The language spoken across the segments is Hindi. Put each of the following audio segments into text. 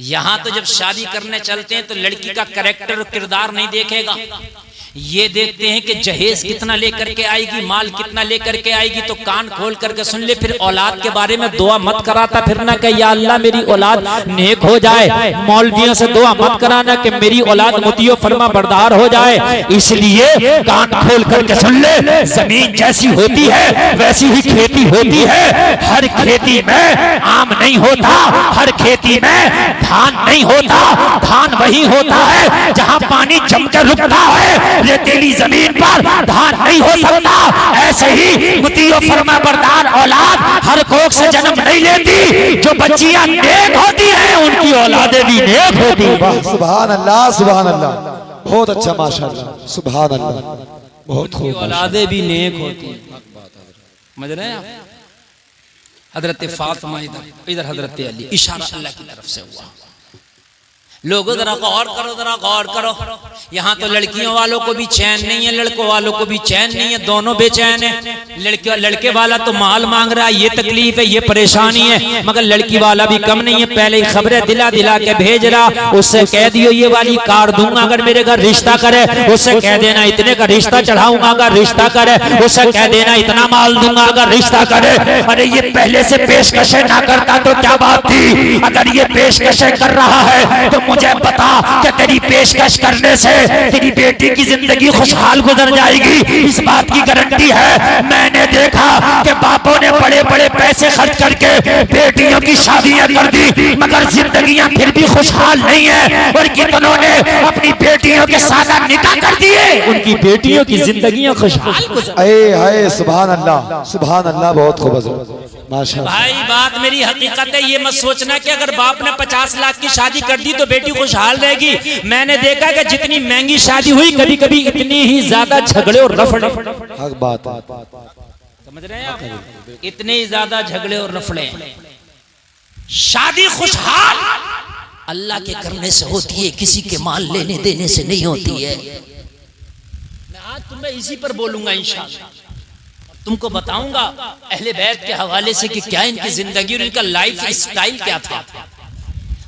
यहाँ तो जब शादी करने चलते हैं तो लड़की का कैरेक्टर किरदार नहीं देखेगा, ये देखते हैं कि जहेज कितना लेकर के आएगी, माल कितना लेकर के आएगी। तो कान खोल करके सुन ले। फिर औलाद के बारे में दुआ मत कराता फिरना कि या अल्लाह मेरी औलाद नेक हो जाए। मौलवियों से दुआ मत कराना कि मेरी औलाद मुतियो फरमा बरदार हो जाए। इसलिए कान खोल करके सुन ले, जमीन जैसी होती है वैसी ही खेती होती है। हर खेती में आम नहीं होता, हर खेती में धान नहीं होता। धान वही होता है जहाँ पानी जमकर रुकता है। रेतीली जमीन पर धान नहीं हो सकता। ऐसे ही मुतियो फरमा बरदार औलाद हर कोख से जन्म नहीं लेती। जो बच्चियां नेक होती हैं उनकी औलादें भी नेक होती हैं। सुभान अल्लाह, सुभान अल्लाह, बहुत अच्छा, माशाअल्लाह, सुभान अल्लाह, बहुत खूब। औलादें भी नेक होती हैं। समझ रहे हैं आप? हजरत फातिमा इधर हजरत अली, इशारा अल्लाह की तरफ से हुआ। लोगों जरा गौर करो, जरा गौर करो। यहाँ तो लड़कियों वालों को भी चैन नहीं है, लड़कों वालों को भी चैन नहीं है, दोनों बेचैन है। लड़के वाला तो माल मांग रहा है, ये तकलीफ है, ये परेशानी है, मगर लड़की वाला भी कम नहीं है। पहले ही खबरें दिला दिला के भेज रहा। उससे कह दियो ये वाली कार दूंगा अगर मेरे घर रिश्ता करे। उससे कह देना इतने का रिश्ता चढ़ाऊंगा अगर रिश्ता करे। उससे कह देना इतना माल दूंगा अगर रिश्ता करे। अरे ये पहले से पेशकशें ना करता तो क्या बात थी। अगर ये पेशकशें कर रहा है तो मुझे बता कि तेरी पेशकश करने से तेरी बेटी की जिंदगी खुशहाल गुजर जाएगी। इस बात की गारंटी है। मैंने देखा कि बापों ने बड़े बड़े पैसे खर्च करके बेटियों की शादियां कर दी, मगर जिंदगियां फिर भी खुशहाल नहीं है। और कितनों ने अपनी बेटियों के साथ निकाह कर दिए, उनकी बेटियों की जिंदगियां खुशहाल गुजर। सुभान अल्लाह, सुभान अल्लाह, बहुत खूब माशाअल्लाह। भाई बात मेरी हकीकत है। ये मत सोचना कि अगर बाप ने 50 लाख की शादी कर दी तो बेटी खुशहाल रहेगी। मैंने देखा कि जितनी महंगी शादी हुई कभी कभी इतनी ही ज्यादा झगड़े और रफड़े। हक बात है, समझ रहे हैं आप? इतने ही ज्यादा झगड़े और रफड़े। शादी खुशहाल अल्लाह के करने से होती है, किसी के माल लेने देने से नहीं होती है। मैं आज तुम्हें इसी पर बोलूंगा इंशाअल्लाह। तुमको बताऊंगा अहले बैत के हवाले से कि क्या इनकी जिंदगी और इनका लाइफ स्टाइल क्या था।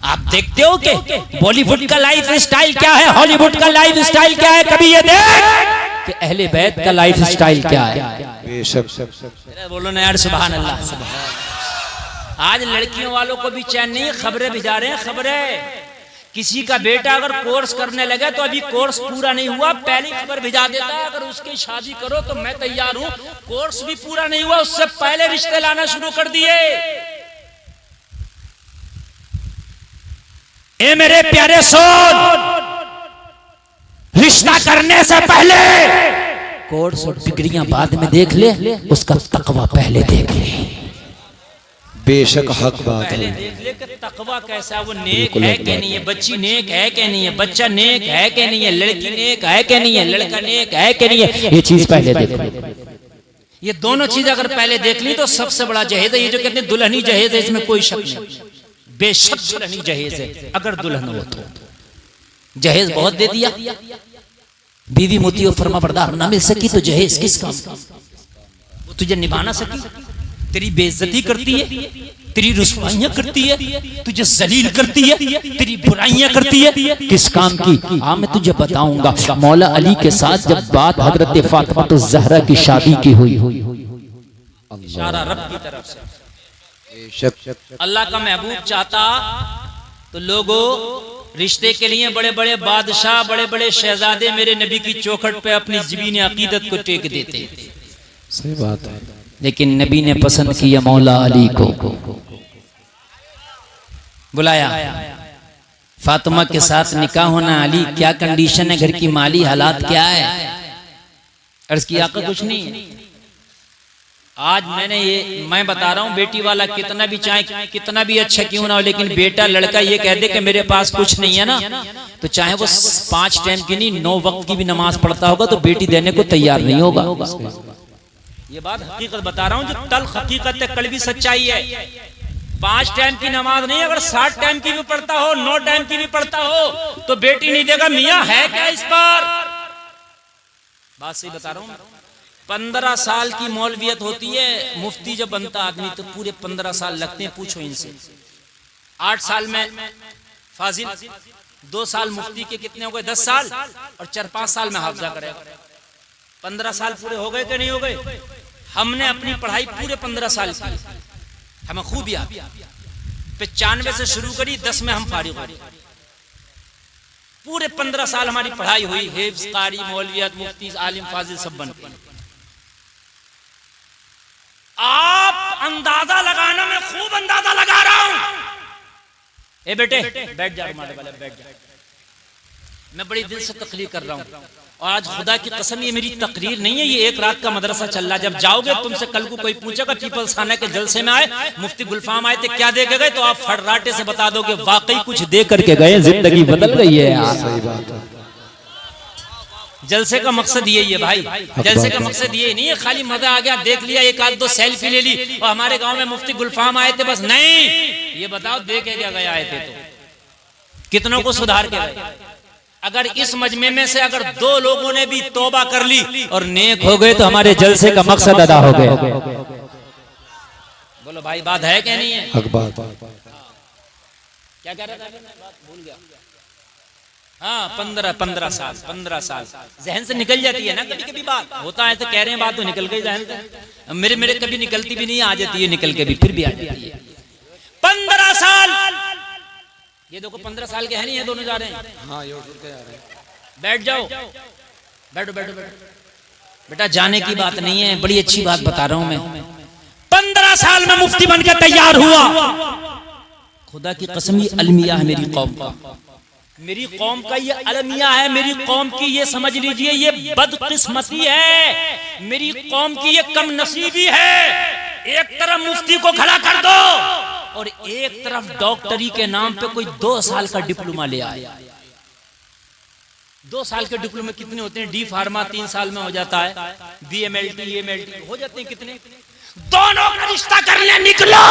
आप देखते हो कि बॉलीवुड का लाइफ स्टाइल क्या है, हॉलीवुड का लाइफ स्टाइल क्या है। कभी ये देख कि अहले बैत का लाइफ स्टाइल क्या है। बोलो ना यार, सुभान अल्लाह। आज लड़कियों वालों को भी चैन नहीं है। खबरें भिजा रहे हैं, खबरें। किसी का बेटा अगर कोर्स करने लगे तो अभी कोर्स पूरा नहीं हुआ, पहली खबर भिजा देता है अगर उसकी शादी करो तो मैं तैयार हूं। कोर्स भी पूरा नहीं हुआ, उससे पहले रिश्ते लाना शुरू कर दिए। ए मेरे प्यारे सोन, रिश्ता करने से पहले कोर्स और डिग्रियां बाद में देख ले, उसका तकवा पहले देख ले। बेशक हक बात है। देख ले कि तकवा कैसा है, वो नेक है कि नहीं है, बच्ची नेक है कि नहीं है, बच्चा नेक है कि नहीं है, लड़की नेक है कि नहीं है, लड़का नेक है कि नहीं है। ये चीज पहले देखो। ये दोनों चीज अगर पहले देख ली तो सबसे बड़ा जहेज है। ये जो कहते हैं दुल्हनी जहेज है, इसमें कोई शक नहीं। बेशक दुल्हनी जहेज है अगर दुल्हन हो तो। जहेज बहुत दे दिया, बीवी मोतियों फरमा बरदार ना मिल सकी तो जहेज किस काम का। वो तुझे निभा ना सकी, तेरी बेइज्जती करती है, तेरी रुसवाइयां करती है, तुझे जलील करती है, तेरी बुराइयां करती है, किस काम की। हाँ मैं तुझे बताऊंगा। मौला अली के साथ जब बात हजरत फातिमा तो ज़हरा की शादी की हुई, इशारा रब की तरफ से। अल्लाह का महबूब चाहता तो लोगों रिश्ते के लिए बड़े बड़े बादशाह, बड़े बड़े शहजादे मेरे नबी की चौखट पे अपनी ज़मीन अकीदत को टेक देते। सही बात है। लेकिन नबी ने पसंद किया मौला अली को, बुलाया। फातिमा के साथ निकाह होना, अली क्या कंडीशन है, घर की माली हालात क्या है। अर्ज किया आका कुछ नहीं है। आज मैं बता रहा हूँ, बेटी वाला कितना भी चाहे कितना भी अच्छा क्यों ना हो, लेकिन बेटा लड़का ये कह दे कि मेरे पास कुछ नहीं है ना, तो चाहे वो 5 टाइम की नहीं 9 वक्त की भी नमाज पढ़ता होगा तो बेटी देने को तैयार नहीं होगा। ये बात हकीकत बता रहा हूँ, जो तल्ख हकीकत है, कड़वी सच्चाई है। 5 टाइम की नमाज नहीं, अगर 7 टाइम की भी पढ़ता हो, 9 टाइम की भी पढ़ता हो तो बेटी नहीं देगा। मियाँ है क्या इस पर? बात सही बता रहा हूँ। 15 साल की मौलवियत होती है। मुफ्ती जब बनता आदमी तो पूरे 15 साल लगते हैं, पूछो इनसे। 8 साल में फाजिल 2 साल मुफ्ती के कितने हो गए? 10 साल, और 4-5 साल में हाफजा करेगा। 15 साल पूरे हो गए कि नहीं हो गए? हमने अपनी पढ़ाई पूरे 15 साल की, हमें खूब याद। 95 से शुरू करी, 10 में हम फारिग हो गए। पूरे 15 साल हमारी पढ़ाई हुई, हिफ्ज़, कारी, मौलवियत, मुफ्ती, आलिम, फाजिल सब बन गए। आप अंदाजा लगाना, मैं खूब अंदाजा लगा रहा हूं। ए बेटे बैठ जा, हमारे वाले बैठ जा। मैं बड़ी दिल से तकरीर कर रहा हूं, और आज खुदा की कसम ये मेरी तकरीर नहीं है, ये एक रात का मदरसा चल रहा है। जब जाओगे तुमसे कल को कोई पूछेगा पीपल्स खाना के जलसे में आए, मुफ्ती गुलफाम आए थे, क्या दे के गए, तो आप फर्राटे से बता दोगे वाकई कुछ दे करके गए, जिंदगी बदल गई है यार। सही बात है। जलसे का मकसद यही है भाई, जलसे का मकसद ये नहीं है खाली मजा आ गया, देख लिया, एक आध दो सेल्फी ले ली और हमारे गांव में मुफ्ती गुलफाम आए थे बस। नहीं, ये बताओ दे के क्या गए आए थे, तो कितनों को सुधार के गए। अगर इस मजमे में से अगर 2 लोगों ने भी तौबा कर ली और नेक हो गए तो हमारे जलसे का मकसद अदा हो गया। बोलो भाई, बात है क्या नहीं है? हक बात। क्या कह रहा था? भूल गया। हाँ, 15 साल जहन से निकल जाती है ना कभी कभी, बात होता है तो कह रहे हैं, बात तो निकल गई जहन से। मेरे कभी निकलती भी नहीं, आ जाती है निकल के भी, फिर भी आ जाती है। 15 साल, ये देखो 15 साल के हैं नहीं, ये दोनों जा रहे हैं। हाँ, ये उठ के जा रहे हैं। बैठ जाओ, बैठो बैठो बैठो बेटा, जाने की बात नहीं है, बड़ी अच्छी बात बता रहा हूं मैं। 15 साल में मुफ्ती बन के तैयार हुआ। खुदा की कसम, ये अलमिया है मेरी कौम का, मेरी कौम का ये अलमिया है, मेरी कौम की ये समझ लीजिए ये बदकिस्मती है, मेरी कौम की ये कम नसीबी है। एक तरफ मुफ्ती को खड़ा कर दो और एक तरफ डॉक्टरी के नाम पे कोई 2 साल का डिप्लोमा ले आया। 2 साल के डिप्लोमा कितने होते हैं? डी फार्मा 3 साल में हो जाता है, BMLT EMLT हो जाते हैं कितने? दोनों का रिश्ता करने निकलो।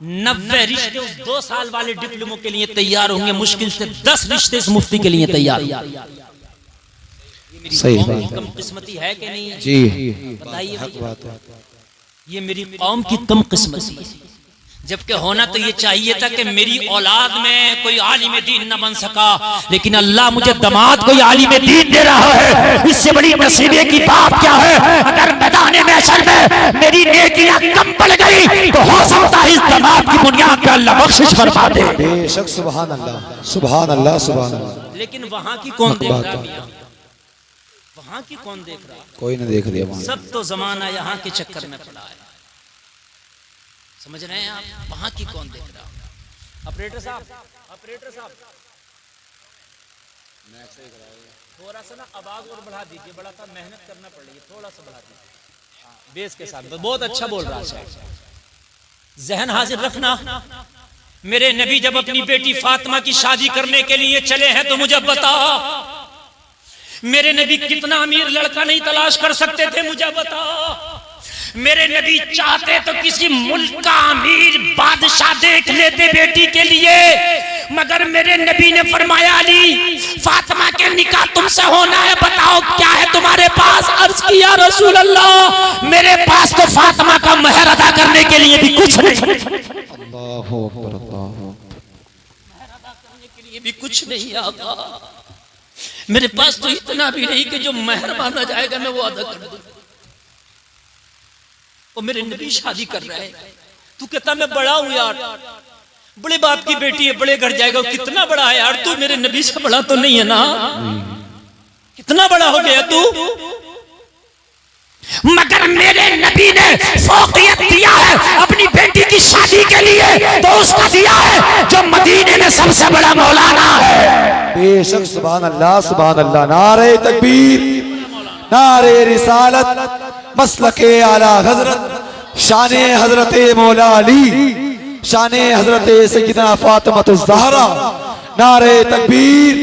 90 रिश्ते उस 2 साल वाले डिप्लोमो के लिए तैयार होंगे, मुश्किल से 10 रिश्ते इस मुफ्ती के लिए तैयार। सही बात है। कम किस्मती है कि नहीं है? जी, बताइए हक बात है। ये मेरी कौम की कम किस्मती है, जबकि होना तो ये चाहिए था कि मेरी औलाद में कोई आलिम दीन न बन सका, लेकिन अल्लाह मुझे दामाद कोई आलिम दीन दे रहा है। इससे बड़ी नसीबे की बात क्या है? अगर मैदान महशर में मेरी नेकियां कम पड़ गई तो हो सकता है इस दामाद की बुनियाद पे अल्लाह बख्शिश फरमा दे। बेशक, सुभान अल्लाह, सुभान अल्लाह, सुभान अल्लाह। लेकिन वहां की कौन देख रहा? वहां की कौन देख रहा? कोई नहीं देख लिया। सब तो जमाना यहाँ के चक्कर में पड़ा है, समझ रहे हैं आप? वहां की कौन देख रहा? ऑपरेटर साहब, ऑपरेटर साहब, थोड़ा सा ना आवाज और बढ़ा दीजिए, बड़ा सा मेहनत करना पड़ रही है, थोड़ा सा बढ़ा दीजिए बेस के साथ। बहुत अच्छा बोल रहा है, जहन हाजिर रखना। मेरे नबी जब अपनी बेटी फातिमा की शादी करने के लिए चले हैं तो मुझे बताओ, मेरे नबी कितना अमीर लड़का नहीं तलाश कर सकते थे? मुझे बताओ। मेरे नबी चाहते तो किसी मुल्क का अमीर बादशाह देख लेते बेटी के लिए, मगर मेरे नबी ने फरमाया, अली फातिमा के निकाह तुमसे होना है, बताओ क्या है तुम्हारे पास? अर्ज किया, रसूल अल्लाह, मेरे पास तो फातिमा का महर अदा करने के लिए भी कुछ नहीं। अल्लाहु अकबर, अल्लाहु महर अदा करने के लिए भी कुछ नहीं आका, मेरे पास तो इतना भी नहीं कि जो महर मांगा जाएगा मैं वो अदा कर दूं। और मेरे नबी शादी कर रहे हैं, तू कहता मैं बड़ा हूं यार, बड़े बाप की बेटी है, बड़े घर जाएगा, कितना बड़ा है यार तू, मेरे नबी से बड़ा तो नहीं है ना? कितना बड़ा हो गया तू? मगर मेरे नबी ने फौकियत दिया है अपनी बेटी की शादी के लिए, तो उसका दिया है जो मदीने में सबसे बड़ा मौलाना है। बेशक, सुभान अल्लाह, सुभान अल्लाह। नारे तकबीर, नारे रिसालत, मसलके आला हजरत, शाने हजरत मौला अली, शाने हजरत सैयदना फातिमातुज़ ज़हरा। नारे तकबीर,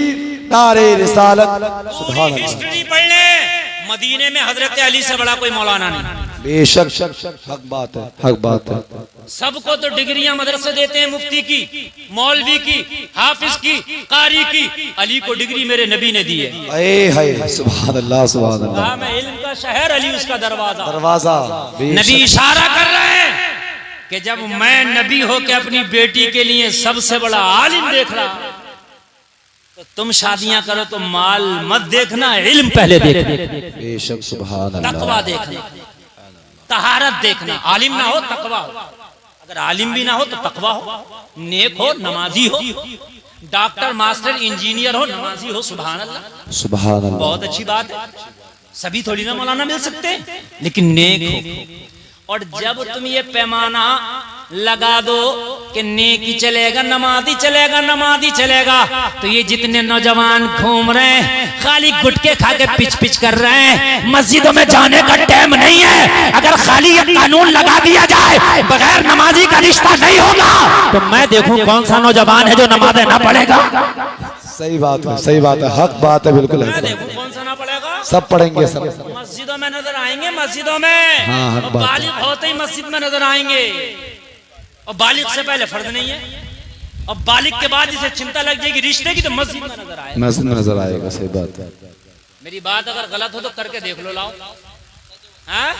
नारे रिसालत, सुभान अल्लाह। हिस्ट्री पढ़ ले, मदीने में हजरत अली से बड़ा कोई मौलाना नहीं। बेशक, हक बात है, हक बात है। सबको तो डिग्रियां मदरसे देते हैं, मुफ्ती की, मौलवी की, हाफिज की, कारी की, अली को डिग्री मेरे नबी ने दी है। सुभान अल्लाह, सुभान अल्लाह। मैं इल्म का शहर, अली उसका दरवाजा। दरवाजा, नबी इशारा कर रहे हैं, कि जब मैं नबी हो के अपनी बेटी के लिए सबसे बड़ा आलिम देख रहा, तो तुम शादियां करो तो माल मत देखना, इल्म पहले देखना, बेशक सुभान अल्लाह, तकवा देखना, तहारत देखना। आलिम ना हो तकवा हो, अगर आलिम भी ना हो तो तकवा हो, नेक हो, नमाजी हो, डॉक्टर मास्टर इंजीनियर हो, नमाजी हो, सुभान अल्लाह, सुभान अल्लाह। बहुत अच्छी बात है। सभी थोड़ी ना मौलाना मिल सकते, लेकिन नेक हो। और जब तुम ये पैमाना लगा दो कि नेकी चलेगा, नमाजी चलेगा, नमाजी चलेगा, तो ये जितने नौजवान घूम रहे हैं खाली गुटके खा के पिच पिच कर रहे हैं, मस्जिदों में जाने का टाइम नहीं है। अगर खाली ये कानून लगा दिया जाए बगैर नमाजी का रिश्ता नहीं होगा, तो मैं देखूं कौन सा नौजवान है जो नमाज़ें ना पढ़ेगा। सही बात है, सही बात है, हक बात है, बिल्कुल मैं है। देखूं कौन सा ना पढ़ेगा। सब पढ़ेंगे, सब मस्जिदों में नजर आएंगे, मस्जिदों में। हाँ, हक बात है। बालिग होते ही मस्जिद में नजर आएंगे, और बालिग से पहले फर्ज नहीं है, और बालिग के बाद जिसे चिंता लग जाएगी रिश्ते की तो मस्जिद में नजर आएगा। मस्जिद में नजर आएगा, सही बात है। मेरी बात अगर गलत हो तो करके देख लो, लाओ। हाँ?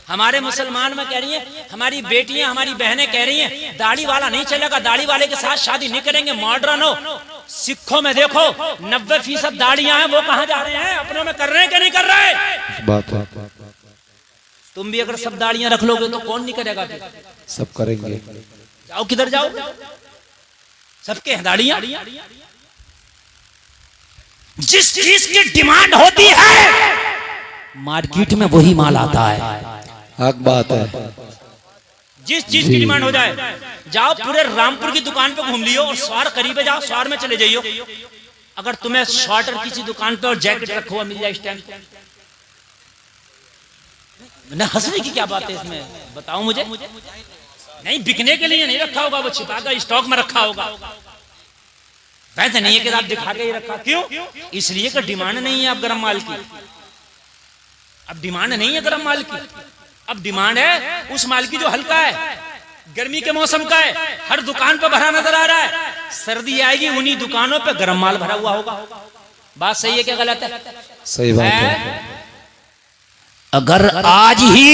हमारे मुसलमान में कह रही है, हमारी बेटियां, हमारी बहनें कह रही हैं दाढ़ी वाला नहीं चलेगा, दाढ़ी वाले के साथ शादी नहीं करेंगे, मॉडर्न हो। सिखों में देखो 90% दाढ़ियां हैं, वो कहां जा रहे हैं, अपनों में कर रहे हैं कि नहीं कर रहे? बात है। तुम भी अगर सब दाढ़ियां रख लोगे तो कौन नहीं करेगा? सब करेंगे। जाओ, किधर जाओ, सबके हैं दाढ़ियां। जिस चीज की डिमांड होती है मार्केट में वही माल आता है। हक बात है। जिस चीज की डिमांड हो जाए, जाओ पूरे रामपुर की दुकान पे घूम लियो और स्वार करीब जाओ, स्वार में चले जाइयो, अगर तुम्हें स्वेटर किसी दुकान पे और जैकेट रखा हुआ मिल जाए स्टैंड, न हंसने की क्या बात है इसमें, बताओ मुझे। नहीं, बिकने के लिए नहीं रखा होगा, वो छिपा कर स्टॉक में रखा होगा। वैसे नहीं है कि आप दिखा के ही रखा, क्यों? इसलिए कि डिमांड नहीं है अब गर्म माल की, अब डिमांड नहीं है गर्म माल की, अब डिमांड है उस माल की जो हल्का है, गर्मी के मौसम का है, हर दुकान पे भरा नजर आ रहा है। सर्दी आएगी उन्हीं दुकानों पे गर्म माल भरा हुआ होगा। बात सही है क्या गलत है? सही बात है। अगर आज ही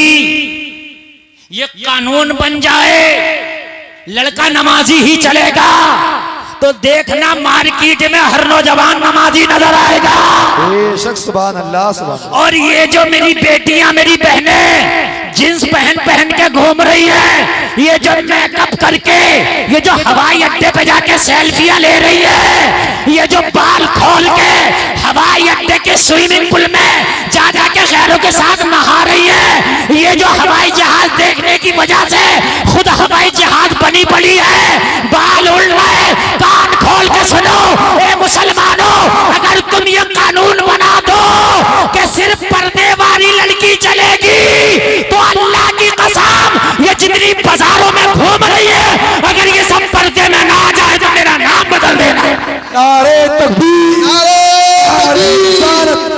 ये कानून बन जाए लड़का नमाजी ही चलेगा, तो देखना मार्केट में हर नौजवान नमाजी नजर आएगा। बेशक सुभान अल्लाह, सुभान अल्लाह। और ये जो मेरी बेटियां, मेरी बहनें जींस पहन पहन के घूम रही है, ये जो मेकअप करके, ये जो हवाई अड्डे पे जाके सेल्फियां ले रही है, ये जो बाल खोल के हवाई अड्डे के स्विमिंग पूल में जा जाके गैरों के साथ नहा रही है, ये जो हवाई जहाज देखने की वजह से खुद हवाई जहाज बनी पड़ी है, बाल उड़ रहे, कान खोल के सुनो ए मुसलमानों, अगर तुम ये कानून बना दो कि सिर्फ पर्दे वाली लड़की चलेगी, तो अल्लाह की कसम ये जितनी बाजारों में घूम रही है, अगर ये सब पर्दे में ना आ जाए तो मेरा नाम बदल देना। नारे तकबीर, नारे रिसालत,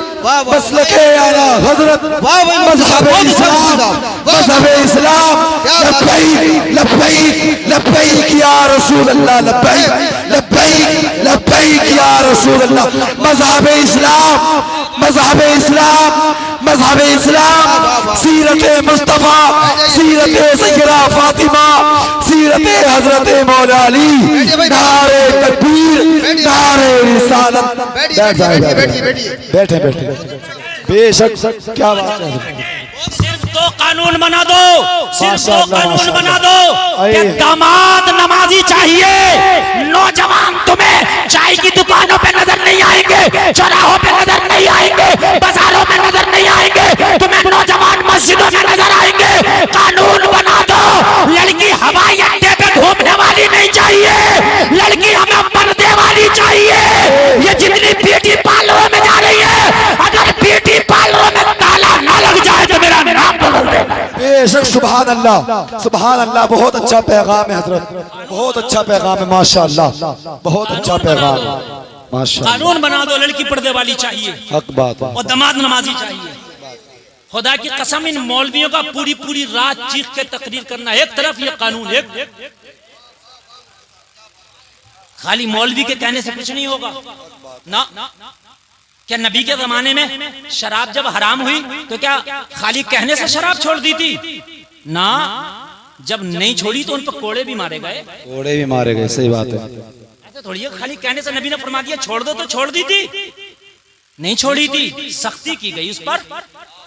मसलके आला हजरत, मज़हब इस्लाम, मज़हब इस्लाम। लब्बैक लब्बैक लब्बैक या रसूल अल्लाह, लब्बैक लब्बैक लब्बैक या रसूल अल्लाह। मज़हब इस्लाम, मज़हब इस्लाम, मज़हब इस्लाम, सीरत मुस्तफा, सीरत सैयदा फातिमा, सीरत हजरत मौला अली। नारे तकबीर, नारे रिसालत। बैठे बैठे, बेशक क्या बात है। सिर्फ दो कानून बना दो, सिर्फ दो कानून बना दो कि दामाद नमाजी चाहिए, नौजवान तुम्हें चाय की दुकानों पे नजर नहीं आएंगे, चौराहों पे नजर नहीं आएंगे, बाजारों में नजर नहीं आएंगे, तुम्हें नौजवान मस्जिदों में नजर आएंगे। कानून बना दो, लड़की हवाई अड्डे पे घूमने वाली नहीं चाहिए, लड़की हमें पर्दे वाली चाहिए। ये जितनी ब्यूटी पार्लरों में जा रही है, अगर ब्यूटी पार्लरों में ताला ना लग जाए तो मेरा नाम बदल दे। बेशक सुभान अल्लाह, सुभान अल्लाह। बहुत अच्छा पैगाम है हजरत, बहुत अच्छा पैगाम है, माशाअल्लाह, बहुत अच्छा पैगाम है, माशाअल्लाह। कानून बना दो, लड़की पर्दे वाली चाहिए, हक बात है। और दामाद नमाजी चाहिए। खुदा की कसम, इन मौलवियों का पूरी पूरी रात चीख के तकरीर करना, एक तरफ ये कानून, एक खाली मौलवी के कहने से कुछ नहीं होगा ना। क्या नबी के जमाने में शराब जब हराम हुई तो क्या खाली कहने से शराब छोड़ दी थी? ना, जब नहीं छोड़ी तो उन पर कोड़े भी मारे गए, कोड़े भी मारे गए। सही बात है। ऐसे थोड़ी है खाली कहने से नबी ने फरमा दिया छोड़ दो तो छोड़ दी थी, नहीं छोड़ी थी, सख्ती की गई उस पर,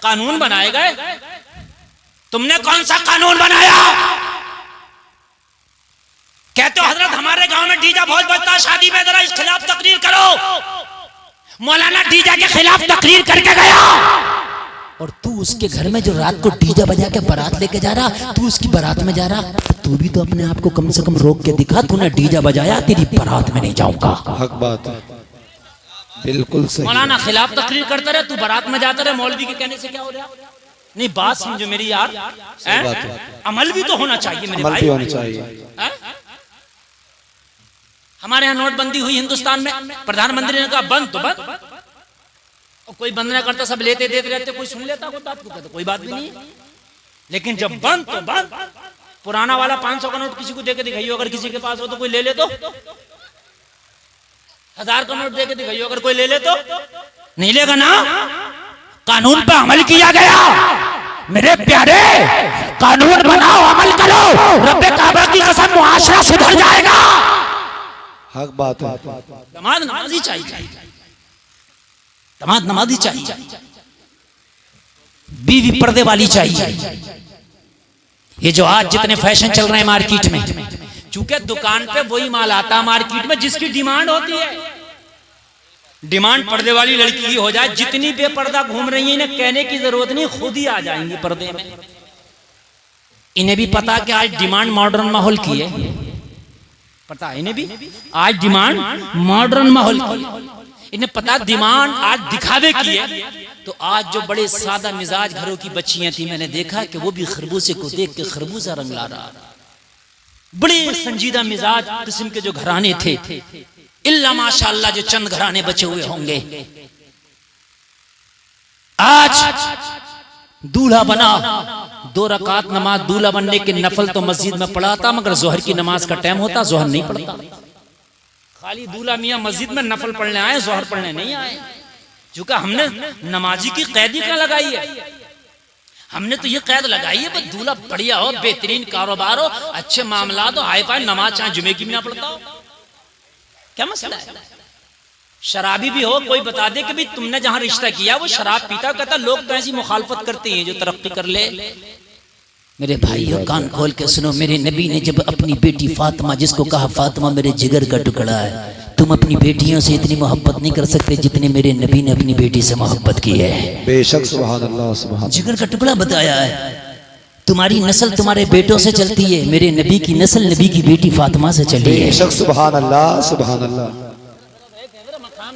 कानून बनाए गए। तुमने कौन सा कानून बनाया? कहते हो हजरत हमारे गांव में डीजा बहुत बजता है, शादी में जरा इस खिलाफ तकरीर करो। मौलाना डीजा के खिलाफ तकरीर करके गया और तू उसके घर में जो रात को डीजा बजा के बारात लेके जा रहा, तू उसकी बारात में जा रहा, तू भी तो अपने आप को कम से कम रोक के दिखा। तूने डीजा बजाया, तेरी बारात में नहीं जाऊंगा। हक बात है, बिल्कुल सही। मौलाना खिलाफ तकरीर करता रहे, तू बारात में जाता रहे, मौलवी के कहने से क्या हो रहा? नहीं, बात समझो मेरी यार, अमल भी तो होना चाहिए मेरे भाई, होना चाहिए। हमारे यहाँ नोटबंदी हुई हिंदुस्तान में, प्रधानमंत्री ने कहा बंद तो बंद, और कोई बंद ना करता, सब लेते देते रहते, कोई सुन लेता कोई बात को कहता कोई बात भी नहीं। लेकिन जब बंद तो बंद, पुराना वाला 500 का नोट किसी को देके दिखाइयो, अगर किसी के पास हो तो कोई ले ले, तो 1000 का नोट देके दिखाइयो, अगर कोई ले ले तो नहीं लेगा ना। कानून पे अमल किया गया मेरे प्यारे, कानून बनाओ, अमल करो, रब्बे काबा की कसम मुआशरा सुधर जाएगा। हक बात है। दमाद नमाजी चाहिए, दमाद नमाजी चाहिए, बीवी पर्दे वाली चाहिए। ये जो आज जितने फैशन चल रहे हैं मार्केट में, चूंकि दुकान पे वही माल आता है मार्केट में जिसकी डिमांड होती है। डिमांड पर्दे वाली लड़की की हो जाए, जितनी बेपर्दा घूम रही है इन्हें कहने की जरूरत नहीं, खुद ही आ जाएंगी पर्दे में। इन्हें भी पता कि आज डिमांड मॉडर्न माहौल की है, पता है इन्हें भी आज डिमांड मॉडर्न माहौल की। इन्हें पता डिमांड आज दिखावे की है। तो आज जो बड़े सादा मिजाज घरों की बच्चियां थी, मैंने देखा कि वो भी खरबूजे को देख के खरबूजा रंग ला रहा। बड़े संजीदा मिजाज किस्म के जो घराने थे, इल्ला माशाअल्लाह जो चंद घराने बचे हुए होंगे। आज दूल्हा बना, 2 रकात नमाज दूल्हा बनने के नफल तो मस्जिद में पढ़ा था, मगर जोहर की नमाज का टाइम होता जोहर नहीं पढ़ता। खाली दूल्हा मियाँ मस्जिद में नफल पढ़ने आए, जोहर पढ़ने नहीं आए। चूंकि हमने नमाजी की कैदी क्या लगाई है, हमने तो ये कैद लगाई है बस दूल्हा बढ़िया हो, बेहतरीन कारोबार हो, अच्छे मामला हो, हाई फाई नमाज चाहे जुमे की भी ना पढ़ता हो, क्या मसला है? शराबी भी हो, कोई बता दे कि भाई तुमने जहां रिश्ता किया वो शराब पीता, कहता लोग तो ऐसी मुखालफत करते हैं जो तरक्की कर ले। मेरे भाइयों कान खोल के सुनो, मेरे नबी ने जब अपनी बेटी फातिमा, जिसको कहा फातिमा मेरे जिगर का टुकड़ा है, तुम अपनी बेटियों से इतनी मोहब्बत नहीं कर सकते जितने मेरे नबी ने अपनी बेटी से मोहब्बत की है। बेशक, सुभान अल्लाह, सुभान। जिगर का टुकड़ा बताया है। तुम्हारी नस्ल तुम्हारे बेटों से चलती है, मेरे नबी की नस्ल नबी की बेटी फातिमा से चली है। बेशक, सुभान अल्लाह, सुभान अल्लाह।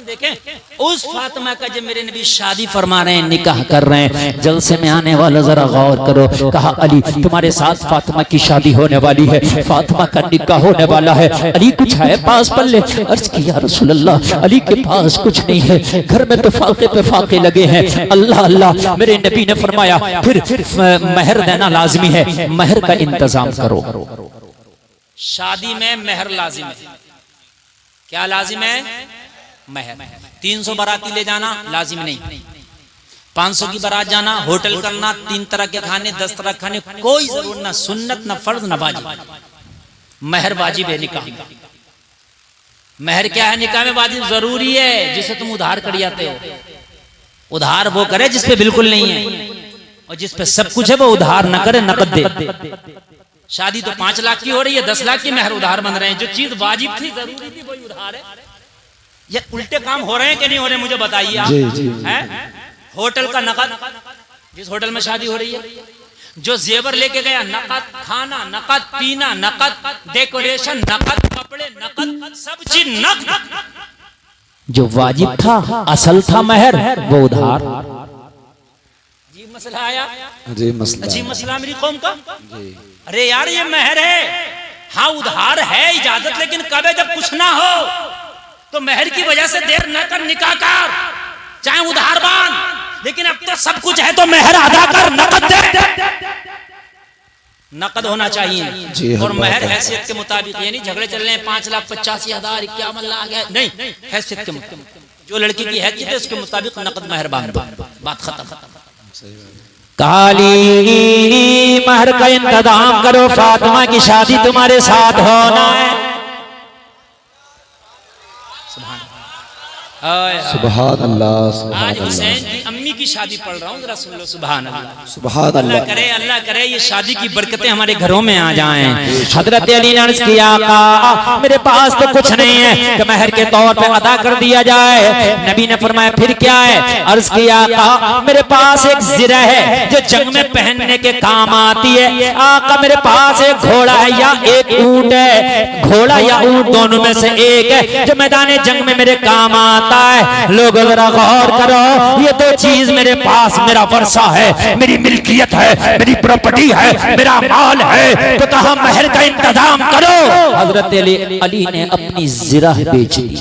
देखें उस फातिमा का जब मेरे नबी शादी फरमा रहे हैं, निकाह कर रहे हैं, जलसे में आने वाला जरा गौर करो। कहा अली तुम्हारे साथ फातिमा की शादी होने वाली है, फातिमा का निकाह होने वाला है, अली कुछ है पास पल्ले? अर्ज किया रसूल अल्लाह अली के पास कुछ नहीं है, घर में तो फाके पे फाके लगे हैं। अल्लाह अल्लाह, मेरे नबी ने फरमाया फिर महर देना लाजमी है, महर का इंतजाम करो। शादी में महर लाजिम है। क्या लाजिम है? महर। 300 बाराती ले जाना लाजिम नहीं, 500 की बारात जाना, होटल करना, 3 तरह के खाने, 10 तरह के खाने, कोई जरूरत ना, सुन्नत ना फर्ज ना वाजिब। महर वाजिब है निकाह। महर क्या है निकाह में वाजिब? जरूरी है जिसे तुम उधार कर जाते हो। उधार वो करे जिसपे बिल्कुल नहीं है, और जिसपे सब कुछ है वो उधार ना करे, नकद दे। शादी तो 5 लाख की हो रही है, 10 लाख की महर उधार बन रहे हैं। जो चीज वाजिब थी, जरूरी थी, वही उधार है। ये उल्टे काम हो रहे हैं कि नहीं हो रहे, मुझे बताइए आप। हैं? होटल का नकद, जिस होटल में शादी हो रही है, जो जेवर लेके गया नकद, खाना नकद, पीना नकद, डेकोरेशन नकद, कपड़े नकद, सब चीज नकद। जो वाजिब था, असल था महर, वो उधार। जी मसला आया? जी मसला, जी मसला मेरी कौम का। अरे यार ये महर है, हाँ उधार है, इजाजत, लेकिन कब है जब कुछ ना हो तो महर की वजह से देर न कर, निकाह कर, चाहे उधार बांध, लेकिन अब तो सब कुछ है तो महर अदा कर, नकद दे। नकद होना चाहिए। और महर हैसियत के मुताबिक, ये नहीं झगड़े चल रहे हैं 5,85,000 51 लाख है, नहीं, हैसियत के मुताबिक, जो लड़की की हैसियत है उसके मुताबिक नकद महर बांध, बात खत्म। काली महर का इंतजाम करो, फातिमा की शादी तुम्हारे साथ होना है। सुभान अल्लाह आज सुभान हुसैन अल्लाह की अम्मी की शादी पढ़ रहा हूँ, जरा सुन लो। सुभान अल्लाह। सुभान अल्लाह करे ये शादी की बरकतें हमारे घरों में आ जाएं। हजरत अली ने अर्ज किया, आका मेरे पास तो कुछ नहीं है कि महर के तौर पे अदा कर दिया जाए। नबी ने फरमाया फिर क्या है? अर्ज किया, आका मेरे पास एक ज़िरा है जो जंग में पहनने के काम आती है। आका मेरे पास एक घोड़ा है या एक ऊंट है, घोड़ा या ऊंट दोनों में से एक है जो मैदान जंग में मेरे काम आता है। लोग जरा गौर करो, ये दो चीज मेरे पास, मेरा वर्षा है, मेरी मिल्कियत है, मेरी प्रॉपर्टी है, मेरा माल है, तो कहा महर का इंतजाम करो। हजरत अली ने अपनी ज़िरा बेच दी।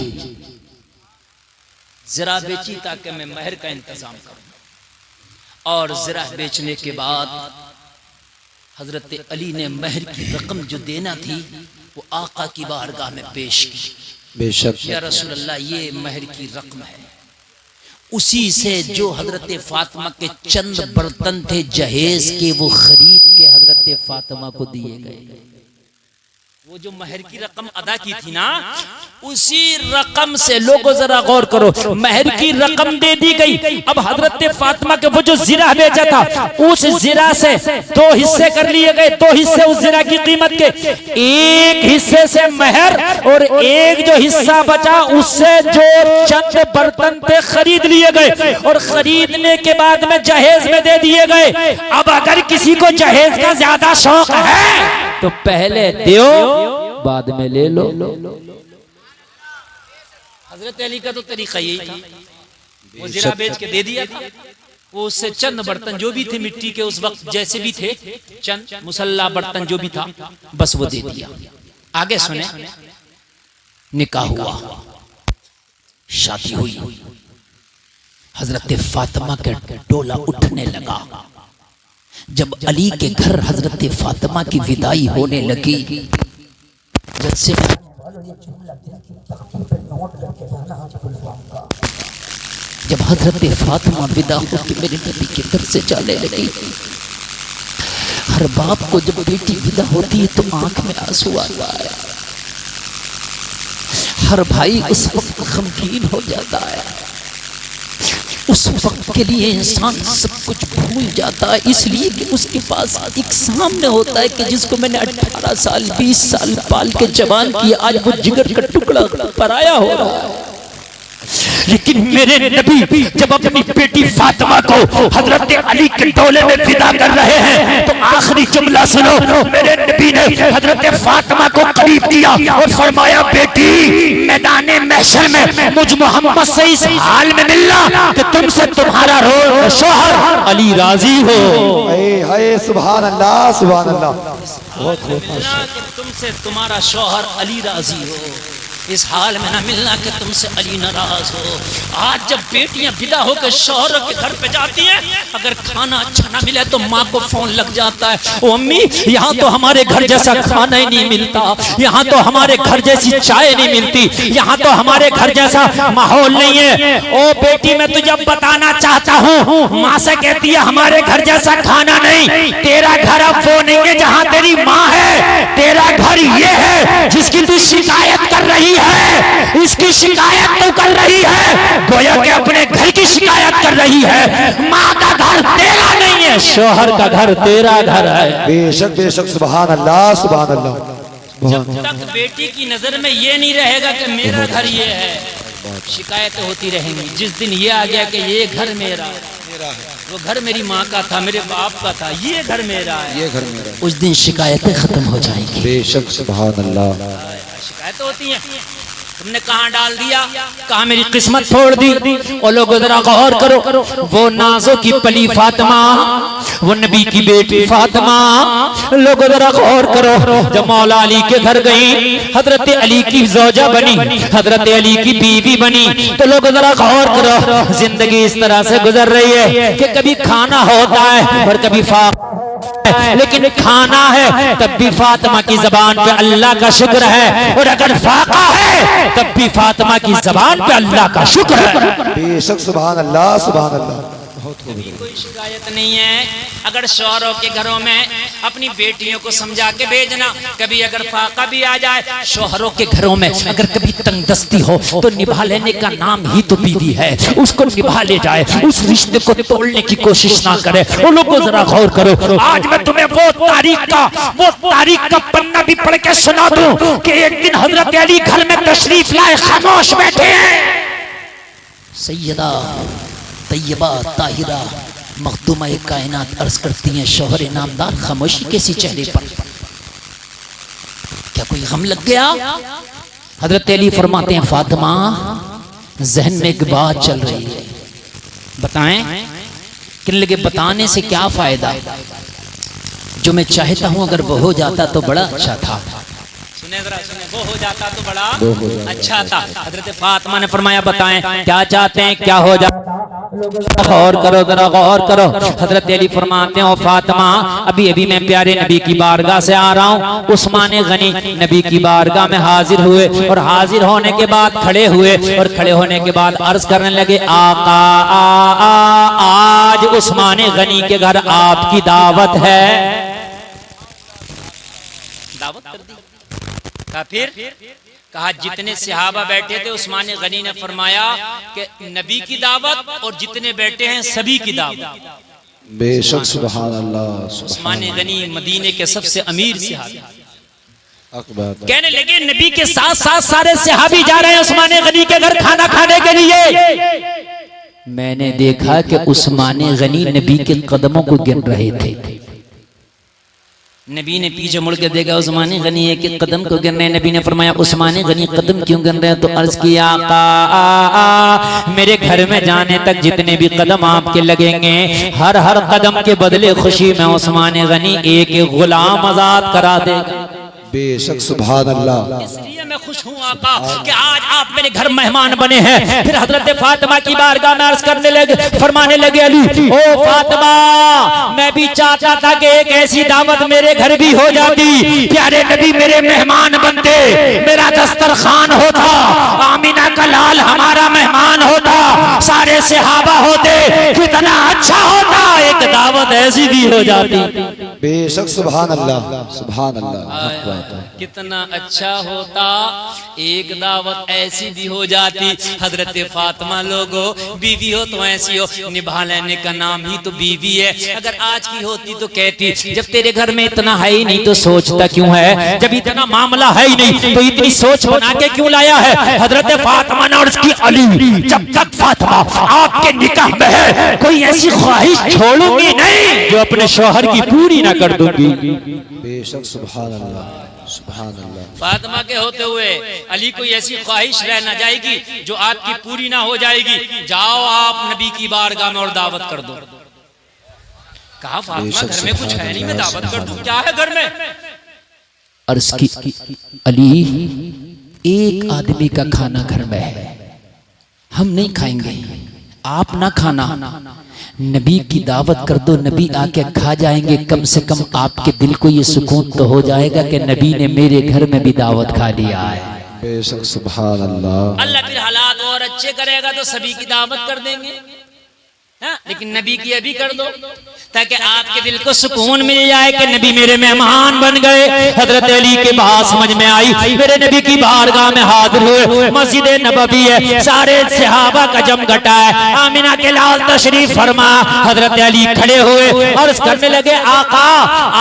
जरा बेची ताकि मैं महर का इंतजाम करूं। और जरा बेचने के बाद हजरत अली ने महर की रकम जो देना थी वो आका की बारगाह में पेश की। बेशक या रसूल अल्लाह, ये महर की रकम है। उसी से जो हजरत फातिमा के चंद बर्तन थे जहेज के, वो खरीद के हजरत फातिमा को दिए गए। वो जो महर की रकम अदा की थी ना, उसी रकम से, लोगों जरा गौर करो, महर की रकम दे दी गई। अब हजरत फातिमा के वो जो ज़िरा बेचा था, उस ज़िरा से दो हिस्से कर लिए गए। दो हिस्से उस ज़िरा की कीमत के, एक हिस्से से महर और एक जो हिस्सा बचा उससे जो चंद बर्तन थे खरीद लिए गए। और खरीदने के बाद में जहेज में दे दिए गए। अब अगर किसी को जहेज का ज्यादा शौक है तो पहले दो बाद में ले लो। हजरत अली का तो तरीका यही था, वो ज़िरा बेच के दे दिया था। वो उससे चंद बर्तन जो भी थे मिट्टी के, उस वक्त जैसे भी थे, चंद मुसल्ला बर्तन जो भी था, बस वो दे दिया। आगे सुने, निकाह हुआ, शादी हुई। हजरत फातिमा के डोला उठने लगा। जब अली के घर हजरत फातिमा की विदाई होने लगी, जब से जब हजरत फातिमा विदा होकर मेरे नबी के घर से जाने लगी, हर बाप को जब बेटी विदा होती है तो आंख में आंसू आता है। हर भाई उस वक्त गमगीन हो जाता है। उस वक्त के लिए इंसान सब कुछ भूल जाता है, इसलिए कि उसके पास एक सामने होता है कि जिसको मैंने 18 साल 20 साल पाल के जवान किया, आज वो जिगर का टुकड़ा पराया हो रहा है। लेकिन मेरे नबी जब अपनी बेटी फातिमा को हजरत अली के डोले में विदा कर रहे हैं तो आखिरी जुमला सुनो। मेरे नबी ने हजरत फातिमा को करीब किया और फरमाया, बेटी मैदान महशर में मुझ मोहम्मद से इस हाल में मिलना कि तुमसे तुम्हारा शौहर अली राजी हो। हाय सुभान अल्लाह सुभान अल्लाह। तुमसे तुम्हारा शौहर अली राजी हो, इस हाल में ना मिलना कि तुमसे अली नाराज हो। आज जब बेटियां विदा होकर शौहर के घर पे जाती हैं, अगर खाना अच्छा ना मिले तो माँ को फोन लग जाता है, ओ अम्मी यहाँ तो हमारे घर जैसा खाना ही नहीं मिलता, यहाँ तो हमारे घर जैसी चाय नहीं मिलती, यहाँ तो हमारे घर जैसा माहौल नहीं है। ओ बेटी मैं तुझे बताना चाहता हूँ, माँ से कहती है हमारे घर जैसा खाना नहीं। तेरा घर अब वो नहीं है जहाँ तेरी माँ है, तेरा घर ये है जिसकी तू शिकायत कर रही है। इसकी शिकायत तो कर रही है, गोया कि अपने घर की शिकायत कर रही है। माँ का घर तेरा नहीं है, शौहर का घर तेरा घर है। बेशक बेशक सुभान अल्लाह सुभान अल्लाह। जब तक बेटी की नजर में ये नहीं रहेगा कि मेरा घर ये है, शिकायतें होती रहेंगी। जिस दिन ये आ गया कि ये घर मेरा है, वो घर मेरी माँ का था, मेरे बाप का था, ये घर मेरा है, ये घर मेरा, उस दिन शिकायतें खत्म हो जाएंगी। बेशक सुभान अल्लाह। शिकायतें होती हैं, तुमने कहाँ डाल दिया, कहाँ मेरी किस्मत छोड़ दी। और लोगों जरा गौर करो, वो नाजों की पली फातिमा, वो नबी की बेटी फातिमा, लोगों जरा गौर करो, जब मौला अली के घर गई, हजरत अली की ज़ौजा बनी, हजरत अली की बीवी बनी, तो लोग जरा गौर करो, जिंदगी इस तरह से गुजर रही है कि कभी खाना होता है और कभी लेकिन खाना है तब भी फातिमा की जबान पे अल्लाह का शुक्र है, और अगर फाका है तब भी फातिमा की जबान पे अल्लाह का शुक्र है। बेशक सुभान अल्लाह सुभान अल्लाह। कभी कोई शिकायत नहीं है। अगर शौहरों के घरों में अपनी बेटियों को समझा के भेजना, कभी अगर फाका भी आ जाए, शौहरों के घरों में अगर कभी तंगदस्ती हो तो निभा लेने का नाम ही तो बीवी है, उसको निभा ले जाए, उस रिश्ते को तोड़ने की कोशिश ना करे। उन लोगों को जरा गौर करो। आज मैं तुम्हें वो तारीख का पन्ना भी पढ़ के सुना दूं कि एक दिन हजरत अली घर में तशरीफ लाए, खामोश बैठे हैं। सैयदा तैयबा ताहिरा मखदूमा कायनात अर्ज करती हैं, शौहर नामदार खामोशी कैसी चेहरे पर, क्या कोई गम लग गया? हजरत अली फरमाते हैं, फातिमा जहन में एक बात चल रही है, बताएं। कहने लगे, बताने से क्या फायदा, जो मैं चाहता हूं अगर वो हो जाता तो बड़ा अच्छा था। सुने जरा, सुने, वो हो जाता तो बड़ा अच्छा था। हजरत फातिमा ने फरमाया, बताएं क्या चाहते हैं, क्या हो जाता? गौर करो, जरा गौर करो। हजरत अली फरमाते हैं, ओ फातिमा, अभी अभी मैं प्यारे नबी की बारगाह से आ रहा हूँ। उस्मान गनी नबी की बारगाह में हाजिर हुए और हाजिर होने के बाद खड़े हुए और खड़े होने के बाद अर्ज करने लगे, आका आज उस्मान गनी के घर आपकी दावत है। दावत कर दी। फिर कहा, जितने सहाबा बैठे थे उस्मान गनी ने फरमाया कि नबी की दावत और जितने बैठे हैं सभी की दावत। बेशक सुभान अल्लाह। उस्मान गनी मदीने के सबसे अमीर सहाबी। कहने लगे, नबी के साथ साथ सारे सहाबी जा रहे हैं उस्मान गनी के घर खाना खाने के लिए। मैंने देखा कि उस्मान गनी नबी के कदमों को गिन रहे थे। नबी ने पीछे मुड़ के देखा, उस्मान गनी एक एक कदम को गिन रहे हैं। नबी ने फरमाया, उस्मान गनी कदम क्यों गिन रहे हैं? तो अर्ज किया, आका मेरे घर में जाने तक जितने भी कदम आपके लगेंगे, हर हर कदम के बदले खुशी में उस्मान गनी एक एक गुलाम आजाद करा देगा। बेशक सुभान अल्लाह। इसलिए मैं खुश हूँ आका कि आज आप मेरे घर मेहमान बने हैं। फिर हजरत फातिमा की बारगाह में अर्ज करने लगे, फरमाने लगे, अली ओ फातिमा, मैं भी चाहता था कि एक ऐसी दावत मेरे घर भी हो जाती, प्यारे नबी मेरे मेहमान बनते, मेरा दस्तरखान होता, आमीना का लाल हमारा मेहमान होता, सारे सहाबा होते, कितना अच्छा होता, एक दावत ऐसी भी हो जाती। बेशक सुभान अल्लाह, सुभान अल्लाह। कितना अच्छा होता, एक दावत ऐसी भी हो जाती। हजरत फातिमा, लोगो बीवी हो तो ऐसी हो, निभा लेने का नाम ही तो बीवी है। अगर आज की होती तो कहती, जब तेरे घर में इतना है ही नहीं तो सोचता क्यों है, जब इतना मामला है ही नहीं तो इतनी सोच बना के क्यों लाया है? हजरत फातिमा ने अर्ज की, अली जब तक फातिमा आपके निकाह में है, कोई ऐसी ख्वाहिश छोड़ूंगी नहीं जो अपने शौहर की पूरी ना कर दूंगी। बेशक सुभान अल्लाह, सुभान अल्लाह। फातिमा के होते हुए अली कोई ऐसी ख्वाहिश रह ना जाएगी जो आपकी पूरी ना हो जाएगी। जाओ आप नबी की बारगाह में और दावत कर दो। कहा, फातिमा घर में कुछ है नहीं, मैं दावत कर दूं, क्या है घर में? अर्ज की, अली एक आदमी का खाना घर में है, हम नहीं खाएंगे, आप ना खाना, नबी की दावत कर दो, नबी आके खा जाएंगे। कम से कम आपके दिल को ये सुकून तो हो जाएगा कि नबी ने मेरे घर में भी दावत खा लिया है। बेशक सुभान अल्लाह। अल्लाह फिर हालात और अच्छे करेगा तो सभी की दावत कर देंगे, हाँ? लेकिन नबी की अभी कर दो ताकि आपके दिल को सुकून मिल जाए कि नबी मेरे मेहमान बन गए। हजरत अली के बात समझ में आई, मेरे नबी की बारगाह में हाजिर हुए, मस्जिद नबवी है, सारे सहाबा का जम घटा है, आमिना के लाल तशरीफ फरमा। हजरत अली खड़े हुए और करने लगे, आका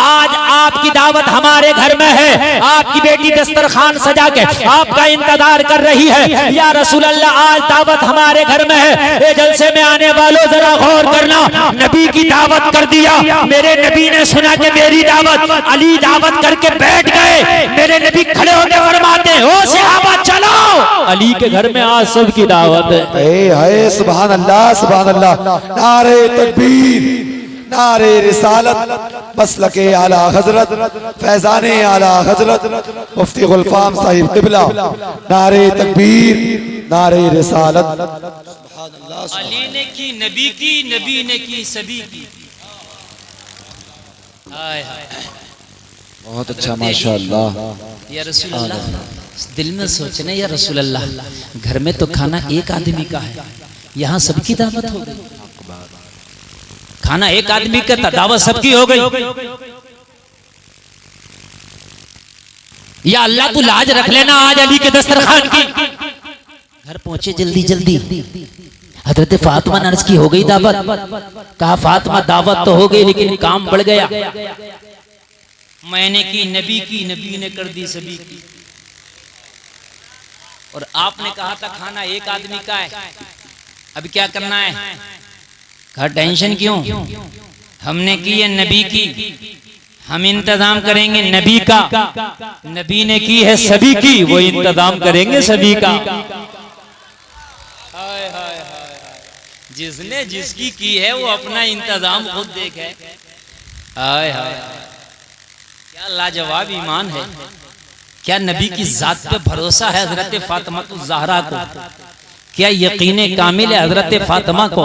आज आपकी दावत हमारे घर में है, आपकी बेटी दस्तरखान सजा के आपका इंतजार कर रही है। या रसूल अल्लाह, आज दावत हमारे घर में है, ये जलसे में आने वालों जरा गौर करना, नबी की दावत कर दिया, मेरे नबी ने सुना कि मेरी दावत, अली दावत करके बैठ गए, मेरे नबी खड़े होकर फरमाते, ओ सहाबा चलो, अली के घर में आज सब की दावत है। सुभान अल्लाह, सुभान अल्लाह। नारे तकबीर, नारे रिसालत, मसलके आला हजरत, फैजाने आला हजरत मुफ्ती गुलफाम साहिब क़िबला, नारे तकबीर, नारे रिसालत। अली ने की नबी की, नबी ने की सभी की। बहुत अच्छा, माशाअल्लाह। या रसूल अल्लाह, दिल में सोचने, या रसूल अल्लाह, घर में तो खाना एक आदमी का है, यहाँ सबकी दावत हो गई। खाना एक आदमी का था, दावत सबकी हो गई। या अल्लाह तू लाज रख लेना आज अली के दस्तरखान की। घर पहुंचे जल्दी जल्दी, हजरत फातिमा ने अर्ज की हो गई दावत। कहा फातिमा दावत तो हो गई लेकिन काम बढ़ गया। मैंने की, नबी ने कर दी सभी की। और आपने कहा था खाना एक आदमी का है, अब क्या करना है? कहा टेंशन क्यों, हमने की है नबी की, हम इंतजाम करेंगे नबी का। नबी ने की है सभी की, वो इंतजाम करेंगे सभी का। हाय हाय हाय, जिसने जिसकी की है वो अपना इंतजाम खुद देखे। हाय हाय, क्या लाजवाब ईमान है, क्या नबी की जात पे भरोसा है हजरत फातिमा ज़हरा को, क्या यकीन कामिल है हजरत फातिमा को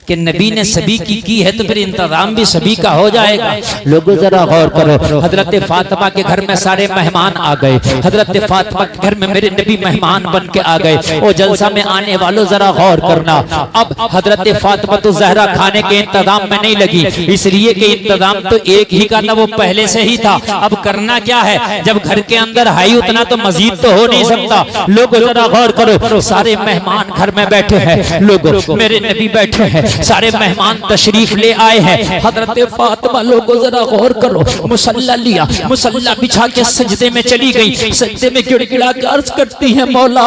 कि नबी ने सभी की है तो फिर इंतजाम भी सभी का हो जाएगा। लोगों जरा गौर करो, हजरत फातिमा के घर में सारे मेहमान आ गए। हजरत फातिमा के घर में मेरे नबी मेहमान बन के आ गए। वो जलसा में आने वालों जरा गौर करना, अब हजरत फातिमा तो ज़हरा खाने के इंतजाम में नहीं लगी, इसलिए कि इंतजाम तो एक ही का था, वो पहले से ही था। अब करना क्या है, जब घर के अंदर है उतना तो मजीद तो हो नहीं सकता। लोगों जरा गौर करो, सारे मेहमान घर में बैठे हैं, लोगों मेरे नबी बैठे हैं, सारे मेहमान तशरीफ ले आए हैं। हजरत फातिमा लोगों जरा गौर करो, मुसल्ला लिया, मुसल्ला बिछा के सजदे में चली गई। सजदे में गिड़गिड़ा के अर्ज करती है मौला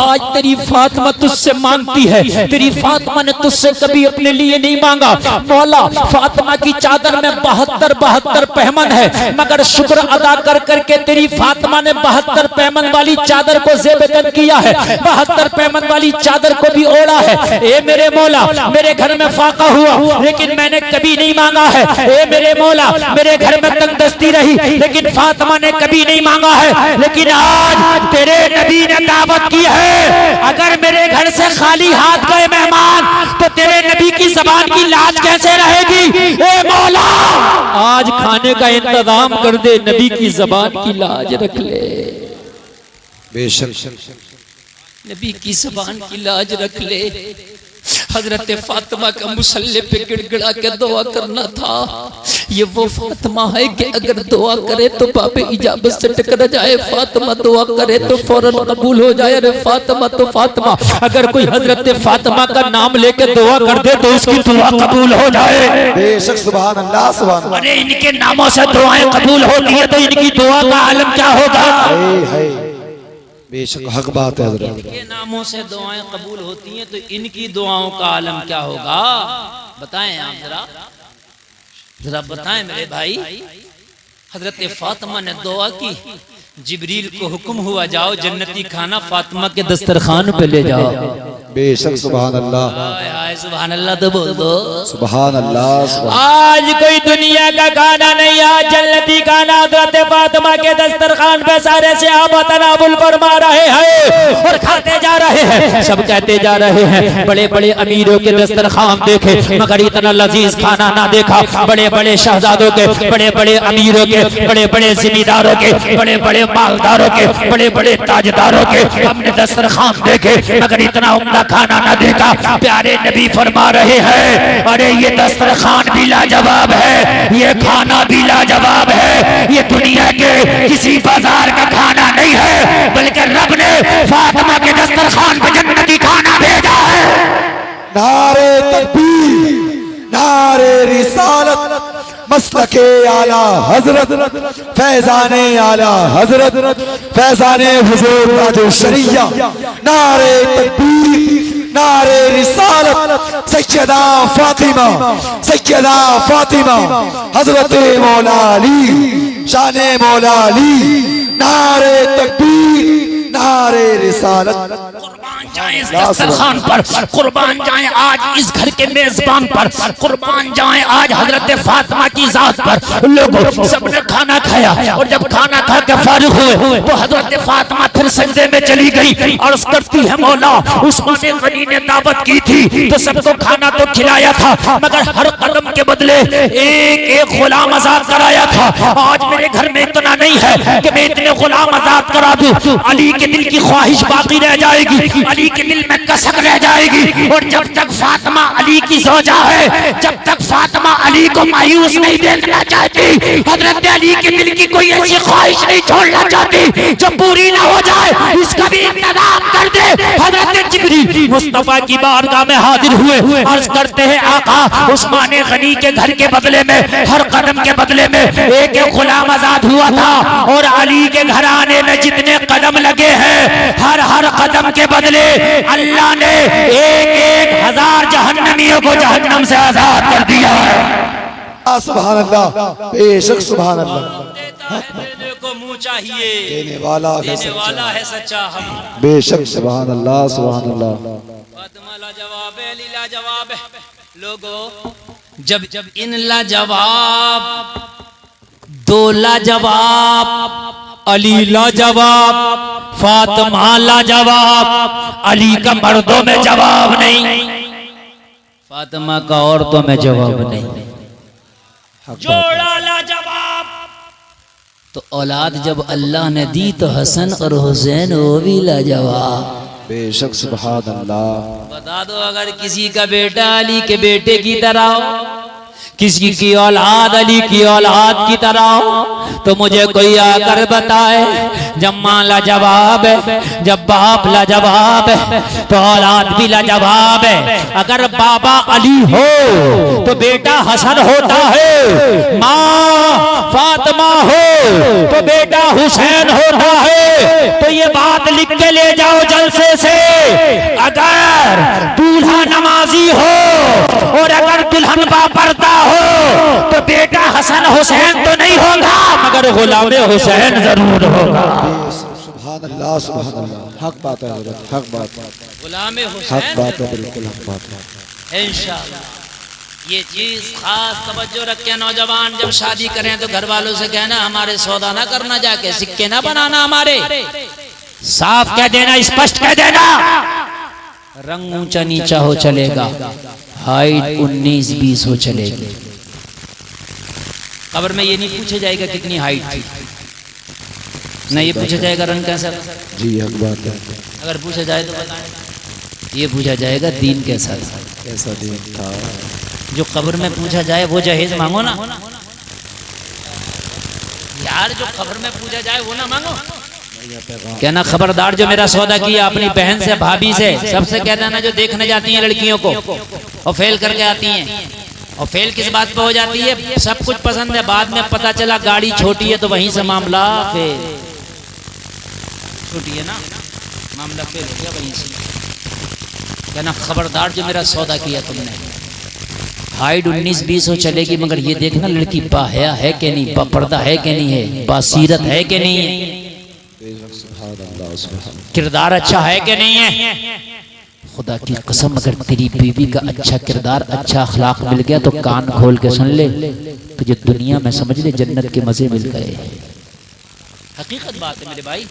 आज तेरी फातिमा तुझसे मांगती है, तेरी फातिमा ने तुझसे कभी अपने लिए नहीं मांगा। मौला फातिमा की चादर में 72 पहमन है, मगर शुक्र अदा कर करके तेरी फातिमा ने 72 पहमन वाली चादर को ज़ेब-ए-तन किया है, 72 पहमन वाली चादर को भी ओढ़ा है। ए मेरे मौला, मेरे घर में फाका हुआ लेकिन मैंने कभी नहीं मांगा है। ए मेरे मौला, मेरे घर में तंगदस्ती रही लेकिन फातिमा ने कभी नहीं मांगा है। लेकिन आज तेरे नबी ने दावत की है, अगर मेरे घर से खाली हाथ गए मेहमान तो तेरे नबी की ज़बान की लाज कैसे रहेगी। ए मौला आज खाने का इंतजाम कर दे, नबी की ज़बान की लाज रख ले। बेशक नबी की ज़बान की लाज रख ले। हजरत फातिमा का मुसल्ले पे गिड़गिड़ा के दुआ करना था। ये वो फातिमा है कि अगर दुआ करे तो बाबे इजाबत से टकरा जाए, फातिमा दुआ करे तो फौरन कबूल हो जाए। अरे फातिमा तो फातिमा, अगर कोई हजरत फातिमा का नाम लेके दुआ कर दे तो उसकी दुआ कबूल हो जाए। बेशक सुभान अल्लाह सुभान अल्लाह। अरे इनके नामों से दुआएं कबूल होती है तो इनकी दुआ का आलम क्या होगा। बेशक हक बात है हजरत, के नामों से दुआएं कबूल होती हैं तो इनकी दुआओं का आलम क्या होगा। बताएं आप जरा बताएं मेरे भाई। हजरत फातिमा ने दुआ की, जिब्रील को हुक्म हुआ जाओ जन्नती खाना फातिमा के दस्तरखान पे ले जाओ। बेशक सुभान अल्लाह, सुभान अल्लाह तो बोल दो सुभान अल्लाह। आज कोई दुनिया का खाना नहीं, आज जन्नती खाना हजरत फातिमा के दस्तरखान पे सारे सहाबा तनावुल फरमा रहे हैं और खाते जा रहे हैं। सब कहते जा रहे हैं बड़े बड़े अमीरों के दस्तरखान देखे मगर इतना लजीज खाना ना देखा। बड़े बड़े शहजादों के, बड़े बड़े अमीरों के, बड़े बड़े जिम्मेदारों के, बड़े बड़े मालदारों के, बड़े बड़े ताजदारों के हमने दस्तरखान देखे मगर इतना उम्दा खाना ना देखा। प्यारे नबी फरमा रहे हैं अरे ये दस्तरखान भी लाजवाब है, ये खाना भी लाजवाब है, ये दुनिया के किसी बाजार का खाना नहीं है बल्कि रब ने फातिमा के दस्तरखान पे जन्नती खाना भेजा है। नारे तकबीर, नारे रिसालत, मसलके आला हजरत, फैजाने आला हजरत, फैजाने हुजूर राजो शरिया। नारे तकबीर, नारे रिसालत, सैयदा फातिमा, सैयदा फातिमा, हजरत मौला अली, शाने मौला अली। नारे तकबीर, नारे रिसालत। इस दस्तरखान पर कुर्बान जाएं आज इस घर के मेजबान पर, कुर्बान जाएं आज हजरत फातिमा की जात पर। लोगों सबने खाना खाया और जब खाना खा के फारिग हुए तो हजरत फातिमा फिर सजदे में चली गई और करती है मौला उस्मान गनी ने दावत की थी तो सबको खाना तो खिलाया था मगर हर कदम के बदले एक एक गुलाम आजाद कराया था। आज मेरे घर में इतना नहीं है कि मैं इतने गुलाम आजाद करा दूं, अली के दिल की ख्वाहिश बाकी रह जाएगी। अली के दिल में कसक रह जाएगी। और जब तक फातिमा अली की ज़ौजा है, जब तक फातिमा अली को मायूस नहीं देखना चाहती, हजरत अली के दिल की कोई ऐसी ख्वाहिश नहीं छोड़ना चाहती जो पूरी ना हो जाए, इसका भी इंतजाम कर दे। हजरत जिब्रील मुस्तफा की बारगाह में हाजिर हुए, अर्ज करते हैं आका उस्मान गनी के घर के बदले में, हर कदम के बदले में एक एक गुलाम आजाद हुआ था, और अली के घराने में जितने कदम लगे हैं, हर हर कदम के बदले अल्लाह ने एक एक हजार जहन्नमियों को जहन्नम से आजाद कर दिया है। सुभान अल्लाह, बेशक सुभान अल्लाह। देने को मुंह चाहिए, देने वाला है सच्चा हम। बेशक सुभान अल्लाह, सुभान अल्लाह। फातिमा लाजवाब है, अली लाजवाब है। लोगो जब इन लाजवाब, दो लाजवाब, अली लाजवाब, फातिमा लाजवाब, अली का मर्दों में जवाब नहीं, फातिमा का औरतों में जवाब नहीं, जोड़ा लाजवाब। तो औलाद जब अल्लाह ने दी तो हसन और हुसैन वो भी लाजवाब। बेशक सुभान अल्लाह। बता दो अगर किसी का बेटा अली के बेटे की तरह हो, किसी की औलाद अली की औलाद की तरह हो, तो मुझे कोई आकर बताए। जब माँ लाजवाब है, जब बाप लाजवाब है, तो औलाद भी लाजवाब है। अगर बाबा अली हो तो बेटा हसन होता है, माँ फातिमा हो तो बेटा हुसैन होता है। तो ये बात लिख के ले जाओ जलसे से। अगर दूल्हा नमाजी हो और अगर दुल्हन बापर्दा हो तो बेटा हसन हुसैन तो नहीं होगा, मगर गुलाम हुसैन जरूर होगा। सुभान अल्लाह, सुभान अल्लाह। हक बात है हजरत, हक बात है, गुलाम हक हुसैन बात है, बिल्कुल हक बात है। इंशाअल्लाह ये चीज खास तवज्जो रखे नौजवान, जब शादी करें तो घर वालों से कहना हमारे सौदा ना करना, जाके सिक्के ना बनाना हमारे, साफ कह देना, स्पष्ट कह देना। रंग ऊंचा नीचा हो चलेगा, हाइट 19-20 हो चलेगी। कब्र में ये नहीं पूछा जाएगा कितनी हाइट थी, नहीं ये पूछा जाएगा रंग कैसा था। जी हक बात है। अगर पूछा जाए तो बताएं, ये पूछा जाएगा दीन कैसा था, कैसा दिन था। जो कब्र में पूछा जाए वो जहेज मांगो ना यार, जो कब्र में पूछा जाए वो ना मांगो। कहना खबरदार जो मेरा सौदा किया अपनी बहन से, भाभी से, सबसे कह देना जो देखने जाती हैं लड़कियों को और फेल करके आती हैं, और फेल किस बात पे हो जाती है, सब कुछ पसंद है, बाद में पता चला गाड़ी छोटी है तो वहीं से मामला फेल, छोटी है ना मामला फेल हो गया वहीं से। कहना खबरदार जो मेरा सौदा किया तुमने, हाइट 19-20 हो चलेगी, मगर ये देखना लड़की बाहया है कि नहीं, बापर्दा है कि नहीं है, बासीरत है कि नहीं है, किरदार अच्छा है कि नहीं है। खुदा की कसम अगर तेरी बीवी का अच्छा किरदार, अच्छा अखलाक मिल गया तो कान खोल के सुन ले, तुझे दुनिया में समझ ले जन्नत के मजे मिल गए। हकीकत बात है मेरे भाई।